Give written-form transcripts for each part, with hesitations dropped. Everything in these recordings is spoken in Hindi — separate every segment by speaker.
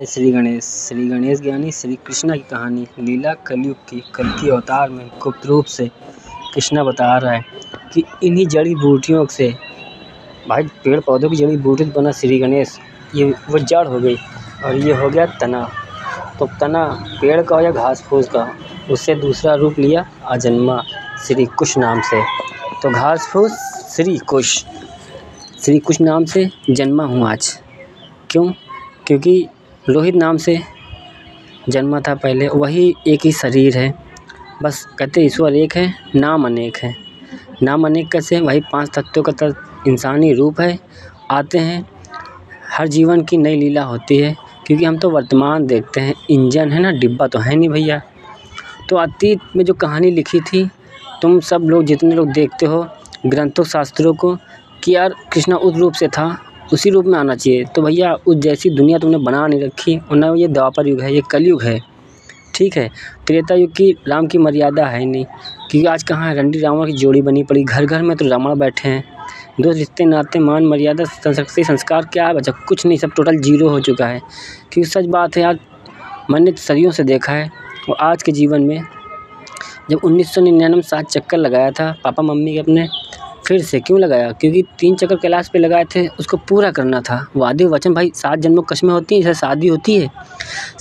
Speaker 1: श्री गणेश ज्ञानी श्री कृष्णा की कहानी लीला कलयुग की कल्कि अवतार में गुप्त रूप से कृष्णा बता रहा है कि इन्हीं जड़ी बूटियों से भाई पेड़ पौधों की जड़ी बूटी बना श्री गणेश। ये वो जड़ हो गई और ये हो गया तना। तो तना पेड़ का या घास फूस का, उससे दूसरा रूप लिया अजन्मा श्री कुश नाम से। तो घास फूस श्री कुश नाम से जन्मा हूँ आज। क्यों? क्योंकि रोहित नाम से जन्मा था पहले। वही एक ही शरीर है, बस कहते ईश्वर एक है, नाम अनेक है। नाम अनेक कैसे? वही 5 तत्वों का इंसानी रूप है। आते हैं, हर जीवन की नई लीला होती है, क्योंकि हम तो वर्तमान देखते हैं, इंजन है ना, डिब्बा तो है नहीं भैया। तो अतीत में जो कहानी लिखी थी, तुम सब लोग जितने लोग देखते हो ग्रंथों शास्त्रों को कि यार कृष्णा उस रूप से था, उसी रूप में आना चाहिए। तो भैया उस जैसी दुनिया तुमने बना नहीं रखी। और ना ये द्वापर युग है, ये कलयुग है, ठीक है। त्रेता युग की राम की मर्यादा है नहीं, क्योंकि आज कहाँ है, रंडी रावण की जोड़ी बनी पड़ी। घर घर में तो रावण बैठे हैं। दोस्त, रिश्ते नाते, मान मर्यादा, संस्कृति, संस्कार क्या है बच्चा? कुछ नहीं, सब टोटल जीरो हो चुका है। क्योंकि सच बात है यार, मैंने सदियों से देखा है। और आज के जीवन में जब 1999 में 7 चक्कर लगाया था पापा मम्मी के अपने, फिर से क्यों लगाया? क्योंकि 3 चक्कर कैलाश पे लगाए थे, उसको पूरा करना था। वादे वचन भाई 7 जन्मों कस्में होती हैं, जैसे शादी होती है,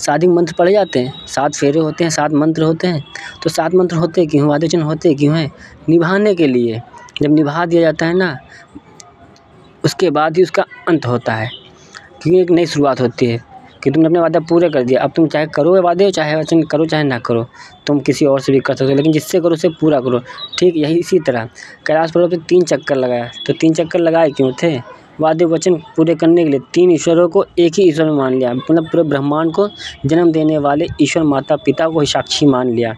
Speaker 1: शादी में मंत्र पढ़े जाते हैं, 7 फेरे होते हैं, 7 मंत्र होते हैं। तो 7 मंत्र होते क्यों? वादे वचन होते क्यों हैं? निभाने के लिए। जब निभा दिया जाता है ना, उसके बाद ही उसका अंत होता है, क्योंकि एक नई शुरुआत होती है कि तुमने अपने वादा पूरे कर दिया। अब तुम चाहे करो वादे, चाहे वचन करो, चाहे ना करो, तुम किसी और से भी कर सकते हो, लेकिन जिससे करो उसे पूरा करो। ठीक यही इसी तरह कैलाश पर्वत पे 3 चक्कर लगाया। तो 3 चक्कर लगाए क्यों थे? वादे वचन पूरे करने के लिए। 3 ईश्वरों को एक ही ईश्वर में मान लिया, मतलब पूरे ब्रह्मांड को जन्म देने वाले ईश्वर माता पिता को ही साक्षी मान लिया।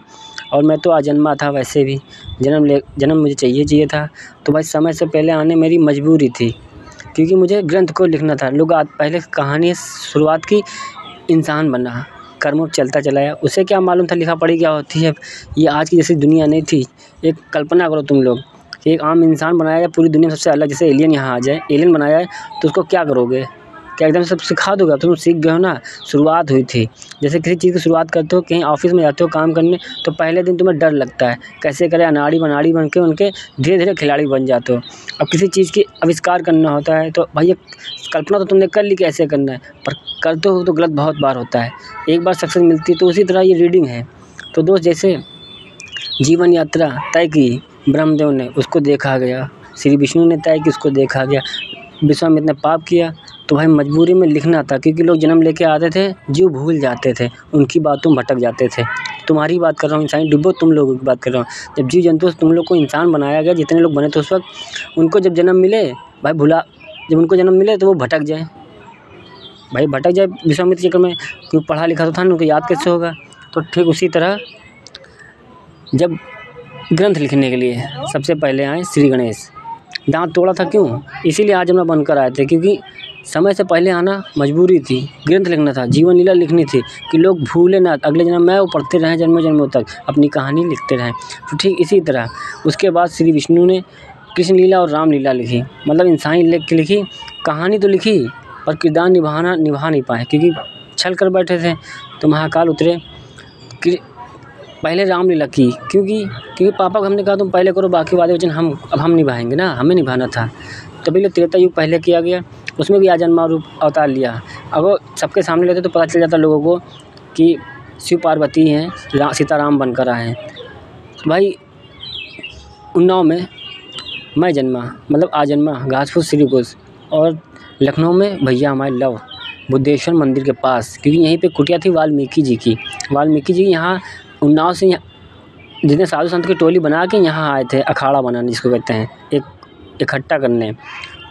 Speaker 1: और मैं तो अजन्मा था, वैसे भी जन्म मुझे चाहिए था। तो भाई समय से पहले आने मेरी मजबूरी थी, क्योंकि मुझे ग्रंथ को लिखना था। लोग पहले कहानी शुरुआत की, इंसान बना, कर्मों चलता चलाया, उसे क्या मालूम था लिखा पढ़ी क्या होती है। ये आज की जैसी दुनिया नहीं थी। एक कल्पना करो तुम लोग कि एक आम इंसान बनाया जाए पूरी दुनिया में सबसे अलग, जैसे एलियन यहाँ आ जाए, एलियन बनाया है, तो उसको क्या करोगे? क्या एकदम सब सिखा दोगे? अब तुम सीख गए हो ना, शुरुआत हुई थी। जैसे किसी चीज़ की शुरुआत करते हो, कहीं ऑफिस में जाते हो काम करने, तो पहले दिन तुम्हें डर लगता है, कैसे करें, अनाड़ी बनाड़ी बन के उनके धीरे धीरे खिलाड़ी बन जाते हो। अब किसी चीज़ की आविष्कार करना होता है, तो भाई कल्पना तो तुमने कर ली कैसे करना है, पर करते हो तो गलत बहुत बार होता है। एक बार सक्सेस मिलती है, तो उसी तरह ये रीडिंग है। तो दोस्त, जैसे जीवन यात्रा तय की ब्रह्मदेव ने, उसको देखा गया। श्री विष्णु ने तय की, उसको देखा गया। विश्वामित्र ने पाप किया, तो भाई मजबूरी में लिखना था, क्योंकि लोग जन्म लेके आते थे, जीव भूल जाते थे, उनकी बातों में भटक जाते थे। तुम्हारी बात कर रहा हूँ, इंसानी डिब्बो, तुम लोगों की बात कर रहा हूँ। जब जीव जंतु तुम लोग को इंसान बनाया गया, जितने लोग बने थे उस वक्त, उनको जब जन्म मिले भाई जब उनको जन्म मिले तो वो भटक जाए, भाई भटक जाए विश्वामित्र चक्र में, क्योंकि पढ़ा लिखा तो था ना, उनको याद कैसे होगा। तो ठीक उसी तरह जब ग्रंथ लिखने के लिए सबसे पहले आए श्री गणेश। दांत तोड़ा था क्यों? इसीलिए आज हम बनकर आए थे, क्योंकि समय से पहले आना मजबूरी थी। ग्रंथ लिखना था, जीवन लीला लिखनी थी, कि लोग भूले ना, अगले जन्म में वो पढ़ते रहें, जन्मों जन्मों तक अपनी कहानी लिखते रहें। तो ठीक इसी तरह उसके बाद श्री विष्णु ने कृष्ण लीला और राम लीला लिखी, मतलब इंसानी लिखी, कहानी तो लिखी, पर किरदार निभा नहीं पाए, क्योंकि छल कर बैठे थे। तो महाकाल उतरे, पहले रामलीला की, क्योंकि पापा को हमने कहा तुम पहले करो, बाकी वादे वचन हम निभाएंगे ना, हमें निभाना था। तभी लोग त्रेता युग पहले किया गया, उसमें भी अजन्मा रूप अवतार लिया। अगर सबके सामने लेते तो पता चल जाता लोगों को कि शिव पार्वती हैं, सीताराम बनकर आए हैं। भाई उन्नाव में मैं जन्मा, मतलब आजन्मा, घासफूस श्री कुश। और लखनऊ में भैया हमारे लव बुद्धेश्वर मंदिर के पास, क्योंकि यहीं पे कुटिया थी वाल्मीकि जी की। यहाँ उन्नाव से जितने साधु संत की टोली बना के यहाँ आए थे अखाड़ा बनाने, जिसको कहते हैं, एक इकट्ठा करने।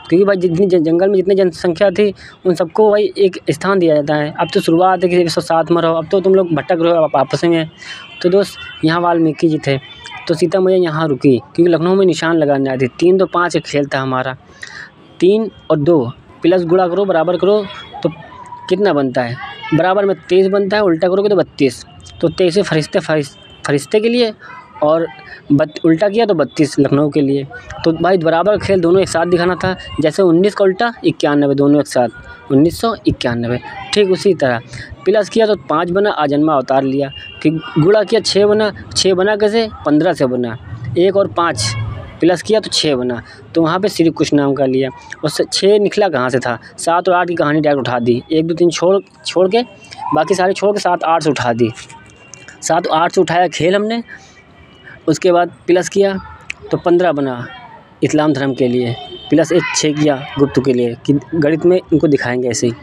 Speaker 1: क्योंकि भाई जितनी जंगल में जितनी जनसंख्या थी, उन सबको भाई एक स्थान दिया जाता है। अब तो शुरुआत है कि सब साथ में रहो, अब तो तुम लोग भटक रहे हो आपस में। तो दोस्त, यहाँ वाल्मीकि जी थे, तो सीता मैया यहाँ रुकी, क्योंकि लखनऊ में निशान लगाने आई थी। 3 2 5 एक खेल था हमारा, 3 और 2 प्लस गुणा करो, बराबर करो, तो कितना बनता है? बराबर में 23 बनता है, उल्टा करोगे तो 32। तो 23 फरिश्ते के लिए और उल्टा किया तो 32 लखनऊ के लिए। तो भाई बराबर खेल दोनों एक साथ दिखाना था, जैसे 19 का उल्टा 91 दोनों एक साथ 1991। ठीक उसी तरह प्लस किया तो 5 बना, आजन्मा अवतार लिया। कि गुणा किया 6 बना, 6 बना कैसे 15 से बना, 1 और 5 प्लस किया तो 6 बना। तो वहाँ पे श्री कृष्ण नाम का लिया। और 6 निकला कहाँ से था, 7 और 8 की कहानी डायरेक्ट उठा दी, 1 2 3 छोड़ के बाकी सारे छोड़ के 7 8 से उठा दी। 7 8 से उठाया खेल हमने। उसके बाद प्लस किया तो 15 बना इस्लाम धर्म के लिए, प्लस 1 6 किया गुप्त के लिए कि गणित में इनको दिखाएंगे ऐसे ही।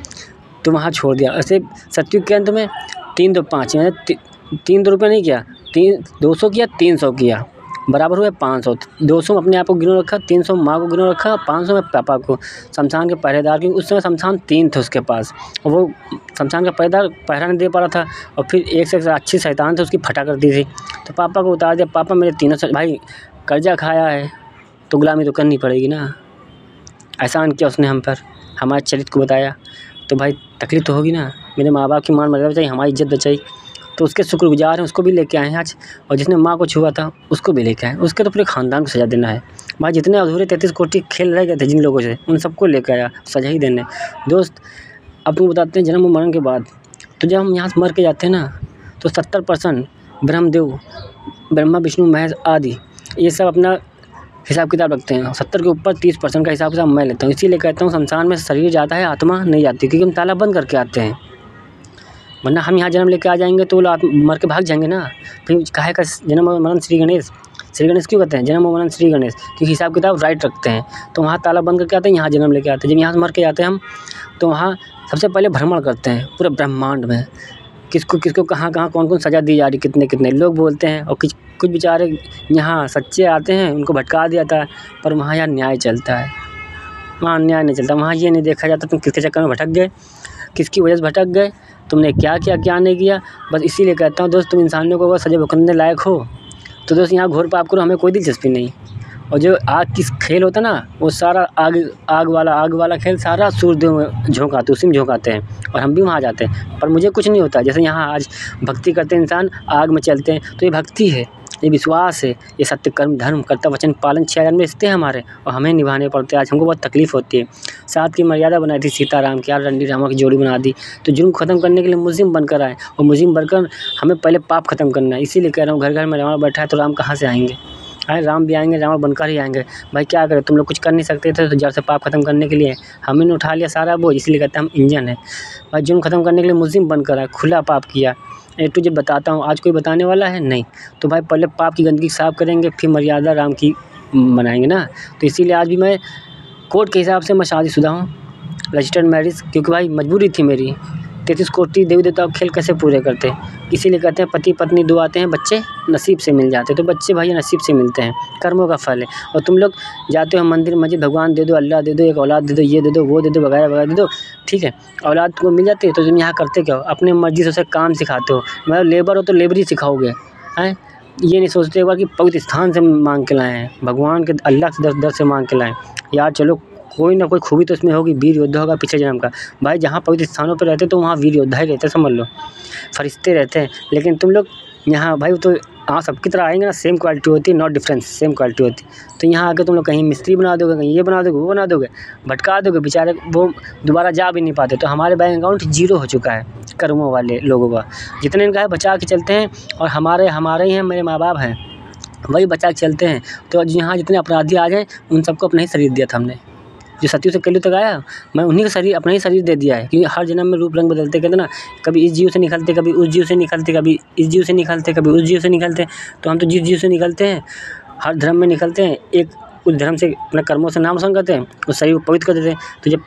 Speaker 1: तो वहाँ छोड़ दिया। ऐसे सतयुग के अंत में 3 2 5 यानी 3 रुपये नहीं किया, 200 किया, 300 किया, बराबर हुए 500। 200 अपने आप को गिनो रखा, 300 माँ को गिनो रखा, 500 में पापा को, शमशान के पहरेदार की। उस समय शमशान 3 थे उसके पास, और वो शमशान का पहरेदार पहरा नहीं दे पा रहा था। और फिर एक से अच्छी शैतान थी, उसकी फटा कर दी थी। तो पापा को उतार दिया, पापा मेरे 300 भाई कर्जा खाया है तो गुलामी तो करनी पड़ेगी ना। एहसान किया उसने हम पर, हमारे चरित्र को बताया, तो भाई तकलीफ तो होगी ना। मेरे माँ बाप की मान मर्यादा बचाई, हमारी इज्जत बचाई, तो उसके शुक्रगुजार हैं, उसको भी लेके आए हैं आज। और जिसने माँ को छुआ था उसको भी लेके आए, उसके तो पूरे ख़ानदान को सज़ा देना है। भाई जितने अधूरे 33 कोटि खेल रह गए थे जिन लोगों से, उन सबको लेके आया, सज़ा ही देने। दोस्त अब तुम बताते हैं जन्म और मरण के बाद, तो जब हम यहाँ से मर के जाते हैं ना, तो 70% ब्रह्मदेव, ब्रह्मा विष्णु महेश आदि ये सब अपना हिसाब किताब रखते हैं। 70 के ऊपर 30% का हिसाब मैं लेता हूँ। इसीलिए कहता हूँ शमशान में शरीर जाता है, आत्मा नहीं जाती, क्योंकि हम ताला बंद करके आते हैं। वरना हम यहाँ जन्म लेके आ जाएंगे तो वो मर के भाग जाएंगे ना। फिर काहे का जन्म और मरण श्री गणेश क्यों कहते हैं, जन्म और मरण श्री गणेश, क्योंकि हिसाब किताब राइट रखते हैं। तो वहाँ ताला बंद करके आते हैं, यहाँ जन्म लेके आते हैं। जब यहाँ से मर के जाते हैं हम, तो वहाँ सबसे पहले भ्रमण करते हैं पूरे ब्रह्मांड में, किसको कहाँ कौन सज़ा दी जा रही, कितने लोग बोलते हैं। और कुछ बेचारे यहाँ सच्चे आते हैं, उनको भटका दिया जाता है, पर वहाँ यार न्याय चलता है। वहाँ अन्याय नहीं चलता, वहाँ ये नहीं देखा जाता तुम किसके चक्कर में भटक गए, किसकी वजह से भटक गए, तुमने क्या किया क्या नहीं किया। बस इसीलिए कहता हूँ दोस्त, तुम इंसानियों को अगर सजा भुगतने लायक हो तो दोस्त यहाँ घोर पाप करो, हमें कोई दिलचस्पी नहीं। और जो आग की खेल होता है ना, वो सारा आग वाला खेल सारा सूर्यदेव में झोंकाते, उसी में झोंकाते हैं, और हम भी वहाँ जाते हैं, पर मुझे कुछ नहीं होता। जैसे यहाँ आज भक्ति करते हैं इंसान, आग में चलते हैं, तो ये भक्ति है, ये विश्वास है, ये सत्य कर्म धर्म कर्तव्य वचन पालन 6 जन्म रिश्ते हैं हमारे, और हमें निभाने पड़ते हैं। आज हमको बहुत तकलीफ़ होती है। साथ की मर्यादा बनाई थी सीताराम की, यार रणडी रामा की जोड़ी बना दी। तो जुर्म ख़त्म करने के लिए मुस्लिम बनकर आए, और मुस्लिम बनकर हमें पहले पाप ख़त्म करना है। इसीलिए कह रहा हूँ, घर घर में रावण बैठा है तो राम कहाँ से आएंगे? राम भी आएंगे, रावण बनकर ही आएंगे। भाई क्या करें, तुम लोग कुछ कर नहीं सकते थे, तो जड़ से पाप ख़त्म करने के लिए हमें ने उठा लिया सारा बोझ। इसलिए कहते हैं हम इंजन है। भाई जुर्म ख़त्म करने के लिए मुस्लिम बनकर आए, खुला पाप किया। ए टू जेड बताता हूँ, आज कोई बताने वाला है नहीं। तो भाई पहले पाप की गंदगी साफ़ करेंगे, फिर मर्यादा राम की बनाएंगे ना। तो इसीलिए आज भी मैं कोर्ट के हिसाब से मैं शादीशुदा हूँ, रजिस्टर्ड मैरिज, क्योंकि भाई मजबूरी थी मेरी। 33 कोटि देवी देवता खेल कैसे पूरे करते, इसीलिए कहते हैं पति पत्नी 2 आते हैं, बच्चे नसीब से मिल जाते। तो बच्चे भाई नसीब से मिलते हैं, कर्मों का फल है। और तुम लोग जाते हो मंदिर मस्जिद, भगवान दे दो, अल्लाह दे दो, एक औलाद दे दो, ये दे दो, वो दे दो, वगैरह वगैरह दे दो, ठीक है। औलाद तुमको मिल जाती है, तो तुम यहाँ करते क्या हो, अपने मर्जी से उसे काम सिखाते हो। मतलब लेबर हो तो लेबरी सिखाओगे, हैं। ये नहीं सोचते एक बार कि पवित्र स्थान से मांग के लाए हैं, भगवान के अल्लाह के दर से मांग के लाएँ। यार चलो कोई ना कोई खूबी तो इसमें होगी, वीर योद्धा होगा पिछले जन्म का। भाई जहाँ पवित्र स्थानों पर रहते तो वहाँ वीर योद्धा ही रहते, समझ लो, फरिश्ते रहते हैं। लेकिन तुम लोग यहाँ भाई तो हाँ सबकी तरह आएंगे ना, सेम क्वालिटी होती है, नॉट डिफरेंस, सेम क्वालिटी होती है। तो यहाँ आके तुम लोग कहीं मिस्त्री बना दोगे, कहीं ये बना दोगे, वो बना दोगे, भटका दोगे बेचारे, वो दोबारा जा भी नहीं पाते। तो हमारे बैंक अकाउंट 0 हो चुका है कर्मों वाले लोगों का। जितने इनका है बचा के चलते हैं, और हमारे ही हैं, मेरे माँ बाप हैं, वही बचा के चलते हैं। तो यहाँ जितने अपराधी आ जाए उन सबको अपना ही शरीर दिया था हमने। जो सतियों से कलयुग तक आया, मैं उन्हीं का शरीर, अपना ही शरीर दे दिया है। क्योंकि हर जन्म में रूप रंग बदलते, कहते ना, कभी इस जीव से निकलते, कभी उस जीव से निकलते, कभी इस जीव से निकलते, कभी उस जीव से निकलते। तो हम तो जिस जीव से निकलते हैं, हर धर्म में निकलते हैं, एक उस धर्म से अपने कर्मों से नाम रोशन करते हैं, उस शरीर को पवित्र कर देते हैं। तो जब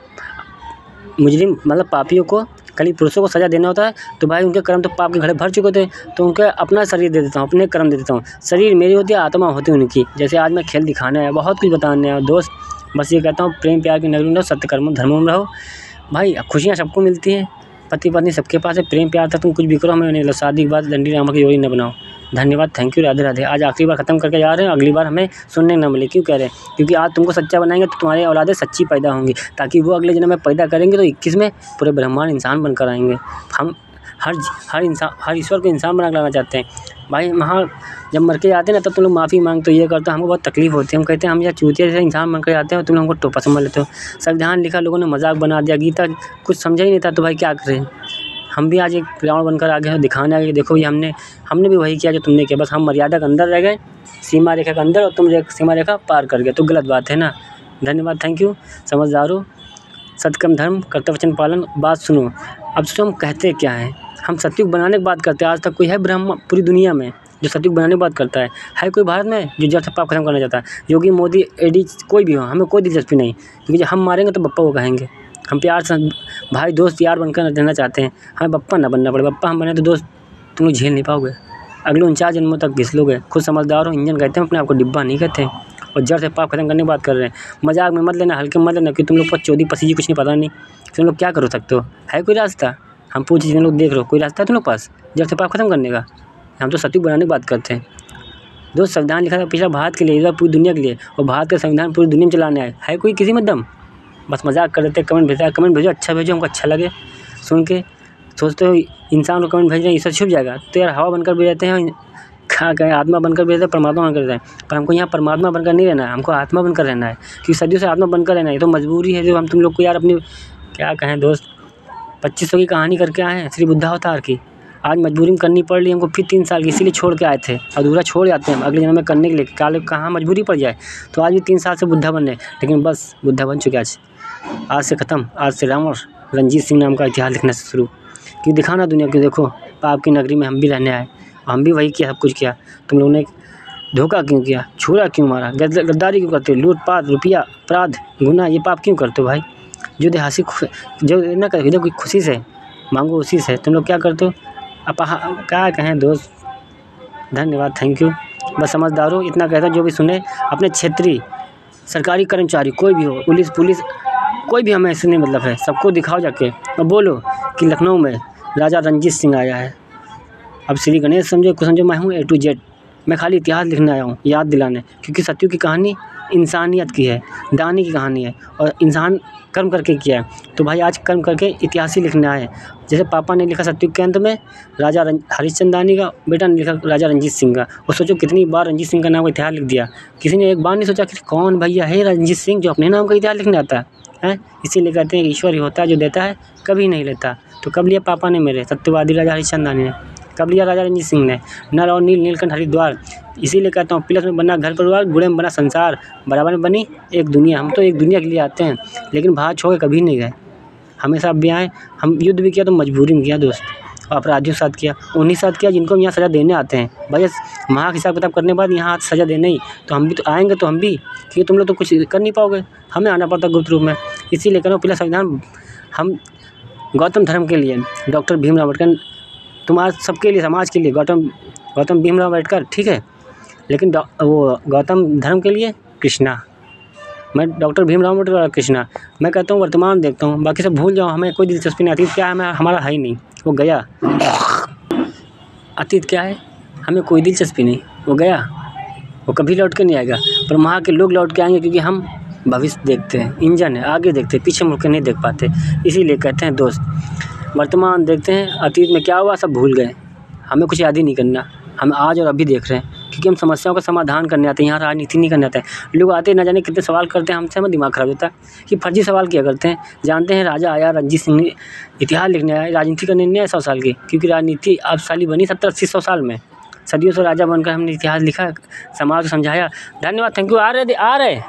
Speaker 1: मुजरिम मतलब पापियों को, कली पुरुषों को सज़ा देना होता है, तो भाई उनके कर्म तो पाप के घड़े भर चुके थे, तो उनके अपना शरीर दे देता हूँ, अपने कर्म दे देता हूँ। शरीर मेरी होती है, आत्मा होती है उनकी। जैसे आज मैं खेल दिखाना है, बहुत कुछ बताना है। दोस्त बस ये कहता हूँ, प्रेम प्यार की नगरी में रहो, सत्य कर्म धर्मों में रहो। भाई खुशियाँ सबको मिलती हैं, पति पत्नी सबके पास है, प्रेम प्यार था, तुम कुछ भी करो, हमें नहीं। शादी के बाद रणडी रामा की जोड़ी न बनाओ। धन्यवाद, थैंक यू, राधे राधे। आज आखिरी बार ख़त्म करके जा रहे हैं, अगली बार हमें सुनने न मिले। क्यों कह रहे हैं? क्योंकि आज तुमको सच्चा बनाएंगे तो तुम्हारी औलादें सच्ची पैदा होंगी, ताकि वो अगले जन्म में पैदा करेंगे तो 21 में पूरे ब्रह्मांड इंसान बनकर आएंगे। हम हर ईश्वर को इंसान बना के लाना चाहते हैं। भाई वहाँ जब मर के जाते हैं ना तब तुम लोग माफ़ी मांगते हो, ये करते हो, हमको बहुत तकलीफ़ होती है। हम कहते हैं हम यार चूतिया जैसे इंसान बन कर जाते हैं और तुम लोग हमको टोपा समझ लेते हो। संविधान लिखा, लोगों ने मजाक बना दिया, गीता कुछ समझा ही नहीं था, तो भाई क्या करें। हम भी आज एक रावण बनकर आ गए हैं, दिखाने आ गए, देखो ये हमने भी वही किया जो तुमने किया, बस हम मर्यादा के अंदर रह गए, सीमा रेखा के अंदर, और तुम सीमा रेखा पार कर गए, तो गलत बात है ना। धन्यवाद, थैंक यू। समझदार हो, सत्कर्म धर्म कर्तव्य वचन पालन। बात सुनो, अब सोचो हम कहते क्या हैं। हम सतयुग बनाने की बात करते हैं। आज तक कोई है ब्रह्म पूरी दुनिया में जो सतयुग बनाने की बात करता है? कोई भारत में जो जड़ से पाप खत्म करना चाहता है? योगी, मोदी, एडी, कोई भी हो, हमें कोई दिलचस्पी नहीं, क्योंकि जब हम मारेंगे तो बप्पा को कहेंगे। हम प्यार से भाई दोस्त यार बनकर रहना चाहते हैं, हमें बप्पा ना बनना पड़े। बप्पा हम बने तो दोस्त तुम लोग झेल नहीं पाओगे, अगले 49 जन्मों तक घिस लोगे। खुद समझदार हो, इंजन कहते हैं अपने आप को, डिब्बा नहीं कहते हैं। और जड़ से पाप खत्म करने की बात कर रहे हैं, मजाक में मत लेना, हल्के में मत लेना, कि तुम लोग पर चौधी पसीजी कुछ नहीं पता नहीं, तुम लोग क्या कर सकते हो? है कोई रास्ता? हम पूछे जिन लोग देख रहे हो, कोई रास्ता है तुम लोग पास जड़ से पाप खत्म करने का? हम तो सतयुग बनाने की बात करते हैं। दोस्त संविधान लिखा था पिछला भारत के लिए, इधर पूरी दुनिया के लिए, और भारत का संविधान पूरी दुनिया में चलाने आए। है कोई किसी में दम? बस मजाक कर देते, कमेंट भेजो, अच्छा भेजो, हमको अच्छा लगे सुन के। सोचते हो इंसान को कमेंट भेज रहे हैं ईश्वर छुप जाएगा, तो यार हवा बनकर भेज जाते हैं, क्या कहें, आत्मा बनकर भेजते हैं, परमात्मा बनकर रहते हैं। पर हमको यहाँ परमात्मा बनकर नहीं रहना है, हमको आत्मा बनकर रहना है, क्योंकि सदियों से आत्मा बनकर रहना है। तो मजबूरी है जो हम तुम लोग को यार अपनी क्या कहें दोस्त, 2500 की कहानी करके आए हैं श्री बुद्धावतार की। आज मजबूरी में करनी पड़ रही हमको, फिर 3 साल की, इसीलिए छोड़ के आए थे। अधूरा छोड़ जाते हैं हम अगले जन्म में करने के लिए, कहाँ मजबूरी पड़ जाए। तो आज भी 3 साल से बुद्धा बनने, लेकिन बस बुद्धा बन चुके आज से ख़त्म। आज से रावण रंजीत सिंह नाम का इतिहास लिखने से शुरू, कि दिखाना दुनिया को, देखो पाप की नगरी में हम भी रहने आए, हम भी वही किया, सब कुछ किया। तुम लोगों ने धोखा क्यों किया, छुरा क्यों मारा, गद्दारी क्यों करते हो, लूटपाट, रुपया, अपराध, गुनाह, ये पाप क्यों करते हो भाई? जो देहासी जो ना कर कोई खुशी से मांगो उसी से, तुम लोग क्या करते हो? क्या कहें दोस्त, धन्यवाद, थैंक यू। बस समझदार हो, इतना कहता हूँ जो भी सुने, अपने क्षेत्रीय सरकारी कर्मचारी कोई भी हो, पुलिस कोई भी, हमें ऐसे नहीं मतलब है, सबको दिखाओ जाके और बोलो कि लखनऊ में राजा रंजीत सिंह आया है। अब श्री गणेश समझो, कुछ समझो, मैं हूँ A to Z, मैं खाली इतिहास लिखने आया हूँ, याद दिलाने, क्योंकि सतयुग की कहानी इंसानियत की है, दानी की कहानी है, और इंसान कर्म करके किया है। तो भाई आज कर्म करके इतिहास ही लिखने आए। जैसे पापा ने लिखा सतयुग के अंत में राजा हरिश्चंद्र दानी का, बेटा ने लिखा राजा रंजीत सिंह का। और सोचो कितनी बार रंजीत सिंह का नाम का इतिहास लिख दिया, किसी ने एक बार नहीं सोचा कि कौन भैया है रंजीत सिंह जो अपने नाम का इतिहास लिखने आता है। इसीलिए कहते हैं ईश्वर ही होता है जो देता है, कभी नहीं लेता। तो कब लिया पापा ने, मेरे सत्यवादी राजा हरिश्चंद्र दानी ने, कब लिया राजा रंजीत सिंह ने, नर और नील, नीलकंठ हरिद्वार। इसीलिए कहता हूँ प्लस में बना घर परिवार, गुणे में बना संसार, बराबर में बनी एक दुनिया। हम तो एक दुनिया के लिए आते हैं, लेकिन भारत छोड़ के कभी नहीं गए, हमेशा अब भी आए। हम युद्ध भी किया तो मजबूरी में किया दोस्त, और अपराधियों के साथ किया, उन्हीं साथ किया जिनको हम यहाँ सज़ा देने आते हैं। भाई वहाँ हिसाब किताब करने के बाद यहाँ सज़ा देने ही, तो हम भी तो आएँगे, तो हम भी, क्योंकि तुम लोग तो कुछ कर नहीं पाओगे, हमें आना पड़ता गुप्त रूप में। इसीलिए करो पहला संविधान हम गौतम धर्म के लिए, डॉक्टर भीमराव अम्बेडकर, तुम्हारे सबके लिए, समाज के लिए गौतम भीमराव अम्बेडकर, ठीक है, लेकिन वो गौतम धर्म के लिए कृष्णा। मैं डॉक्टर भीमराव अम्बेडकर और कृष्णा। मैं कहता हूँ वर्तमान देखता हूँ, बाकी सब भूल जाओ, हमें कोई दिलचस्पी नहीं। अतीत क्या है हमारा है ही नहीं, वो गया। अतीत क्या है, हमें कोई दिलचस्पी नहीं, वो गया, वो कभी लौट के नहीं आएगा। पर वहाँ के लोग लौट के आएंगे, क्योंकि हम भविष्य देखते हैं, इंजन है, आगे देखते हैं, पीछे मुड़ के नहीं देख पाते। इसीलिए कहते हैं दोस्त वर्तमान देखते हैं, अतीत में क्या हुआ सब भूल गए। हमें कुछ याद ही नहीं करना, हम आज और अभी देख रहे हैं, क्योंकि हम समस्याओं का समाधान करने आते हैं, यहाँ राजनीति नहीं करने आते हैं। लोग आते हैं, ना जाने कितने सवाल करते हैं हमसे, हमें दिमाग खराब होता है कि फर्जी सवाल किया करते हैं। जानते हैं राजा आया, रंजीत सिंह ने इतिहास लिखने आया, राजनीति करने नहीं आया 100 साल की, क्योंकि राजनीति अब साली बनी 70-80-100 साल में। सदियों से राजा बनकर हमने इतिहास लिखा, समाज को समझाया। धन्यवाद, थैंक यू। आ रहे